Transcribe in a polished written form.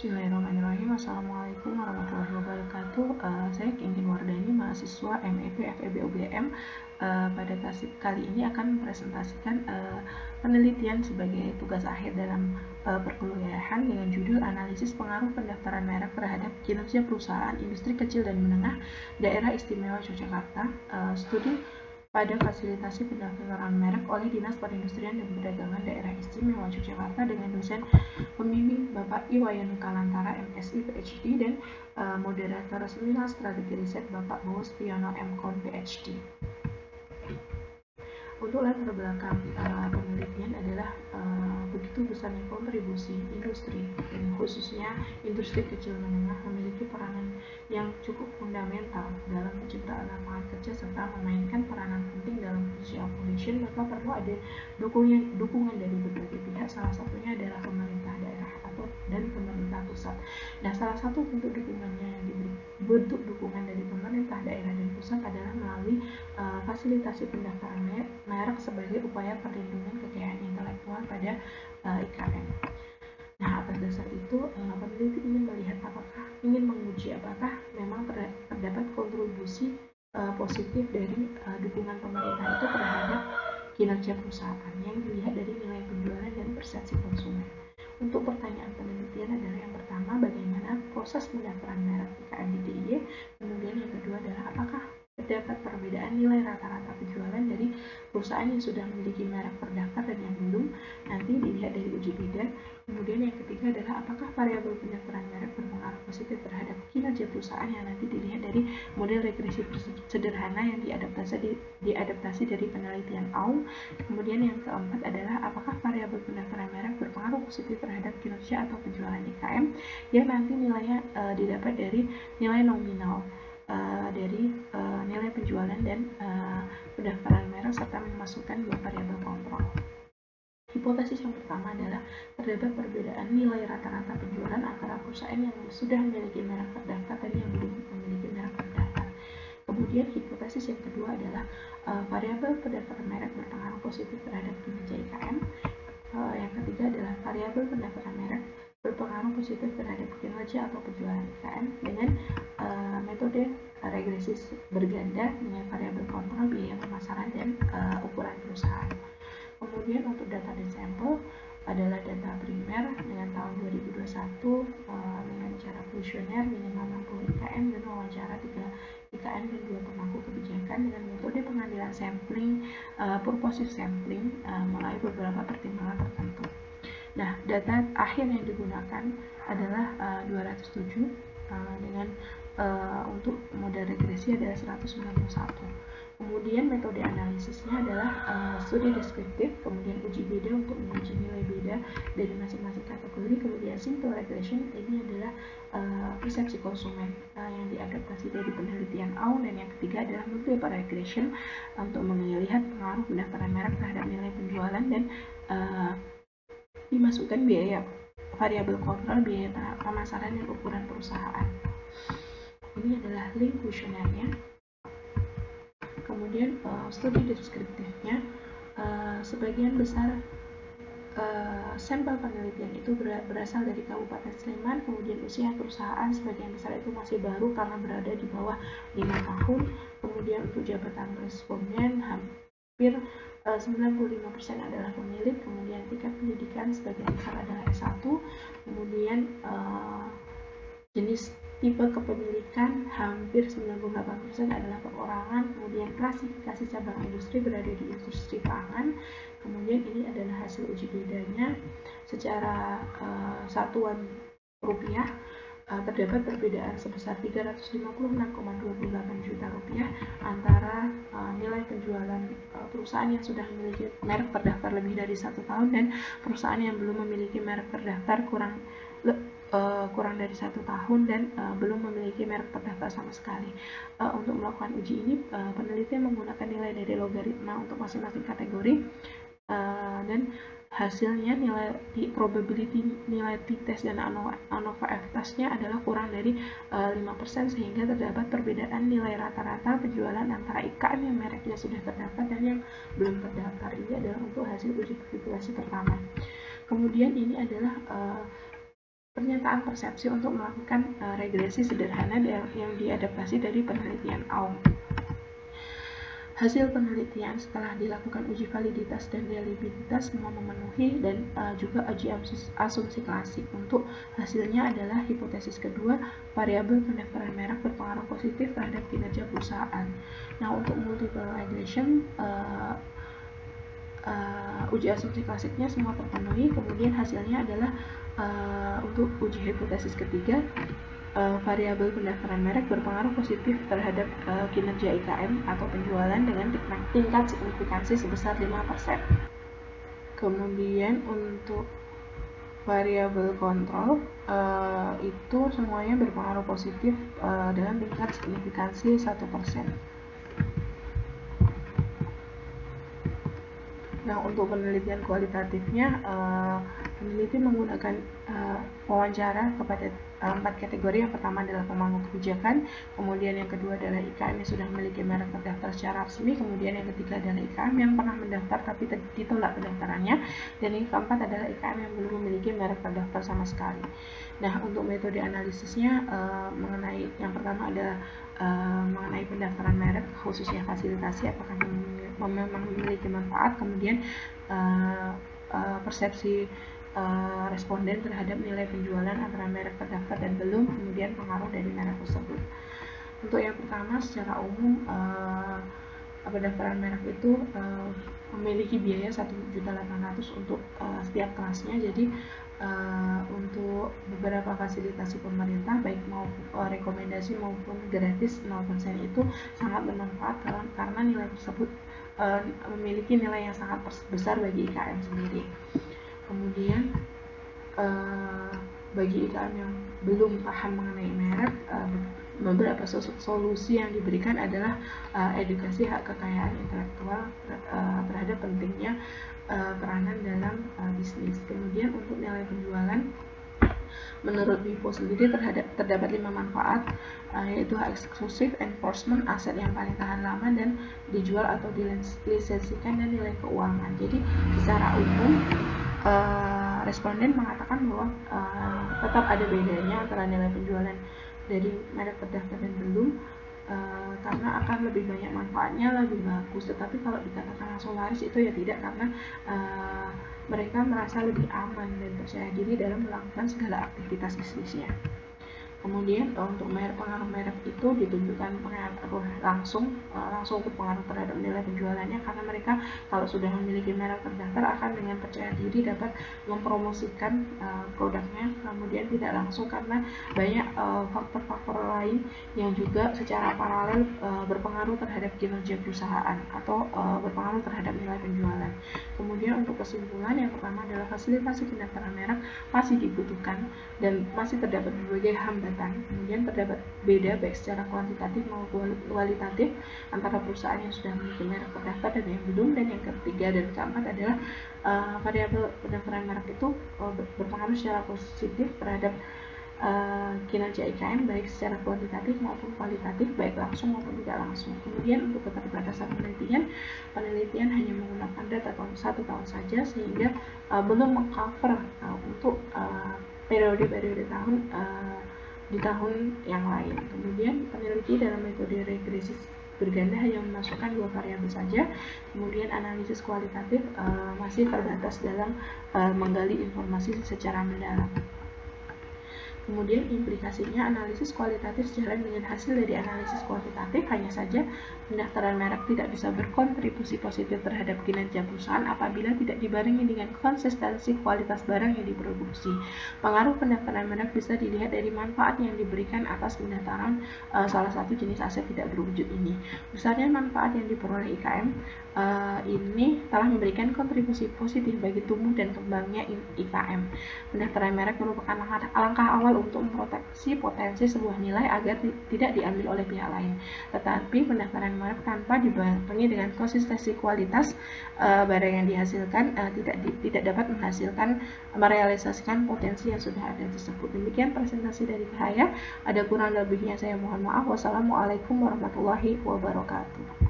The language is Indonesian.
Bismillahirrahmanirrahim. Assalamualaikum warahmatullahi wabarakatuh. Saya Kinkin Wardani, mahasiswa MEP FEB UGM. Pada kali ini akan mempresentasikan penelitian sebagai tugas akhir dalam perkuliahan dengan judul Analisis Pengaruh Pendaftaran Merek Terhadap Kinerja Perusahaan Industri Kecil dan Menengah Daerah Istimewa Yogyakarta. Studi pada fasilitasi pendaftaran merek oleh Dinas Perindustrian dan Perdagangan Daerah Istimewa Yogyakarta dengan dosen pembimbing Bapak Iwayan Kalantara MSI PhD dan moderator seminar strategi riset Bapak Bowo Spiono MKon PhD. Untuk latar belakang penelitian adalah begitu besarnya kontribusi industri dan khususnya industri kecil menengah memiliki peranan yang cukup fundamental dalam penciptaan lapangan kerja serta memainkan peranan penting dalam social cohesion, maka perlu ada dukungan dari berbagai pihak, salah satunya adalah pemerintah daerah dan pemerintah pusat. Nah, salah satu bentuk dukungannya yang diberi bentuk dukungan dari pemerintah daerah dan pusat adalah melalui fasilitasi pendaftaran merek sebagai upaya perlindungan kekayaan intelektual pada IKN. Nah, atas dasar itu peneliti ingin menguji apakah memang terdapat kontribusi positif dari dukungan pemerintah itu terhadap kinerja perusahaan yang dilihat dari nilai penjualan dan persepsi konsumen. Untuk pertanyaan penelitian adalah yang pertama, bagaimana proses pendaftaran merek IKN di DIY. Kemudian yang kedua adalah apakah terdapat perbedaan nilai rata-rata penjualan dari perusahaan yang sudah memiliki merek terdaftar dan yang belum, nanti dilihat dari uji bidang. Kemudian yang ketiga adalah apakah variabel pendaftaran merek berpengaruh positif terhadap kinerja perusahaan yang nanti dilihat dari model regresi sederhana yang diadaptasi dari penelitian Aung. Kemudian yang keempat adalah apakah variabel pendaftaran merek berpengaruh positif terhadap kinerja atau penjualan IKM yang nanti nilainya didapat dari nilai nominal dari nilai penjualan dan pendaftaran merek serta memasukkan dua variabel kontrol. Hipotesis yang pertama adalah terdapat perbedaan nilai rata-rata penjualan antara perusahaan yang sudah memiliki merek terdaftar dan yang belum memiliki merek terdaftar. Kemudian hipotesis yang kedua adalah variabel pendaftaran merek berpengaruh positif terhadap kinerja IKM. Yang ketiga adalah variabel pendaftaran merek berpengaruh positif terhadap kinerja atau penjualan IKM dengan metode regresi berganda dengan variabel kontrol biaya pemasaran dan ukuran perusahaan. Kemudian untuk data dan sampel adalah data primer dengan tahun 2021 dengan cara kuesioner minimal 60 IKM dan wawancara 3 IKM dan 2 pemangku kebijakan dengan metode pengambilan sampling purposive sampling melalui beberapa pertimbangan tertentu. Nah, data akhir yang digunakan adalah 207 dengan untuk model regresi adalah 191. Kemudian metode analisisnya adalah studi deskriptif, kemudian uji beda untuk menguji nilai beda dari masing-masing kategori, kemudian simple regression ini adalah persepsi konsumen yang diadaptasi dari penelitian Aung, dan yang ketiga adalah multiple regression untuk melihat pengaruh pendaftaran merek terhadap nilai penjualan dan dimasukkan biaya variabel kontrol biaya pemasaran dan ukuran perusahaan. Ini adalah link kuesionernya. Kemudian studi deskriptifnya, sebagian besar sampel penelitian itu berasal dari Kabupaten Sleman. Kemudian usia perusahaan sebagian besar itu masih baru karena berada di bawah 5 tahun. Kemudian untuk jabatan responden hampir 95% adalah pemilik. Kemudian tingkat pendidikan sebagian besar adalah S1. Kemudian jenis tipe kepemilikan hampir 98% adalah perorangan. Kemudian klasifikasi cabang industri berada di industri pangan. Kemudian ini adalah hasil uji bedanya secara satuan rupiah. Terdapat perbedaan sebesar 356,28 juta rupiah antara nilai penjualan perusahaan yang sudah memiliki merek terdaftar lebih dari 1 tahun dan perusahaan yang belum memiliki merek terdaftar kurang dari 1 tahun dan belum memiliki merek terdaftar sama sekali. Untuk melakukan uji ini, peneliti menggunakan nilai dari logaritma untuk masing-masing kategori dan hasilnya nilai probability nilai t-test dan ANOVA f-testnya adalah kurang dari 5% sehingga terdapat perbedaan nilai rata-rata penjualan antara IKM yang mereknya sudah terdaftar dan yang belum terdaftar. Ini adalah untuk hasil uji populasi pertama. Kemudian ini adalah pernyataan permintaan persepsi untuk melakukan regresi sederhana yang diadaptasi dari penelitian Aum. Hasil penelitian setelah dilakukan uji validitas dan reliabilitas semua memenuhi dan juga uji asumsi klasik. Untuk hasilnya adalah hipotesis kedua, variabel pendaftaran merek berpengaruh positif terhadap kinerja perusahaan. Nah, untuk multiple regression, uji asumsi klasiknya semua terpenuhi. Kemudian hasilnya adalah untuk uji hipotesis ketiga, variabel pendaftaran merek berpengaruh positif terhadap kinerja IKM atau penjualan dengan tingkat signifikansi sebesar 5%. Kemudian untuk variabel kontrol itu semuanya berpengaruh positif dengan tingkat signifikansi 1%. Nah, untuk penelitian kualitatifnya, peneliti menggunakan wawancara kepada 4 kategori. Yang pertama adalah pemangku kebijakan, kemudian yang kedua adalah IKM yang sudah memiliki merek terdaftar secara resmi, kemudian yang ketiga adalah IKM yang pernah mendaftar tapi ditolak pendaftarannya, dan yang keempat adalah IKM yang belum memiliki merek terdaftar sama sekali. Nah, untuk metode analisisnya mengenai yang pertama adalah mengenai pendaftaran merek, khususnya fasilitasi, apakah memang memiliki manfaat, kemudian persepsi responden terhadap nilai penjualan antara merek terdaftar dan belum, kemudian pengaruh dari merek tersebut. Untuk yang pertama, secara umum pendaftaran merek itu memiliki biaya 1.800.000 untuk setiap kelasnya. Jadi untuk beberapa fasilitasi pemerintah baik mau rekomendasi maupun gratis 0% itu sangat bermanfaat karena nilai tersebut memiliki nilai yang sangat besar bagi IKM sendiri. Kemudian bagi IKM yang belum paham mengenai merek, beberapa solusi yang diberikan adalah edukasi hak kekayaan intelektual terhadap pentingnya peranan dalam bisnis. Kemudian untuk nilai penjualan, menurut WIPO sendiri terdapat 5 manfaat, yaitu hak eksklusif, enforcement, aset yang paling tahan lama dan dijual atau dilisensikan, dan nilai keuangan. Jadi secara umum responden mengatakan bahwa tetap ada bedanya antara nilai penjualan dari merek terdaftar dan belum, karena akan lebih banyak manfaatnya, lebih bagus. Tetapi kalau dikatakan langsung laris itu ya tidak, karena mereka merasa lebih aman dan percaya diri dalam melakukan segala aktivitas bisnisnya. Kemudian untuk pengaruh merek itu ditunjukkan pengaruh langsung berpengaruh terhadap nilai penjualannya, karena mereka kalau sudah memiliki merek terdaftar akan dengan percaya diri dapat mempromosikan produknya. Kemudian tidak langsung karena banyak faktor-faktor lain yang juga secara paralel berpengaruh terhadap kinerja perusahaan atau berpengaruh terhadap nilai penjualan. Kemudian untuk kesimpulan, yang pertama adalah fasilitasi pendaftaran merek masih dibutuhkan dan masih terdapat berbagai hambatan. Kemudian terdapat beda baik secara kuantitatif maupun kualitatif antara perusahaan yang sudah memiliki merek terdaftar dan yang belum. Dan yang ketiga dan keempat adalah variabel pendaftaran merek itu berpengaruh secara positif terhadap kinerja IKM baik secara kuantitatif maupun kualitatif, baik langsung maupun tidak langsung. Kemudian untuk keterbatasan penelitian hanya menggunakan data tahun 1 tahun saja, sehingga belum mengcover untuk periode-periode tahun di tahun yang lain. Kemudian peneliti dalam metode regresi berganda hanya memasukkan 2 variabel saja. Kemudian analisis kualitatif masih terbatas dalam menggali informasi secara mendalam. Kemudian implikasinya, analisis kualitatif sejalan dengan hasil dari analisis kuantitatif. Hanya saja pendaftaran merek tidak bisa berkontribusi positif terhadap kinerja perusahaan apabila tidak dibarengi dengan konsistensi kualitas barang yang diproduksi. Pengaruh pendaftaran merek bisa dilihat dari manfaat yang diberikan atas pendaftaran salah satu jenis aset tidak berwujud ini. Besarnya manfaat yang diperoleh IKM ini telah memberikan kontribusi positif bagi tumbuh dan kembangnya IKM. Pendaftaran merek merupakan langkah awal untuk memproteksi potensi sebuah nilai agar tidak diambil oleh pihak lain. Tetapi pendaftaran merek tanpa dibarengi dengan konsistensi kualitas barang yang dihasilkan tidak dapat merealisasikan potensi yang sudah ada tersebut. Demikian presentasi dari saya. Ada kurang lebihnya saya mohon maaf. Wassalamualaikum warahmatullahi wabarakatuh.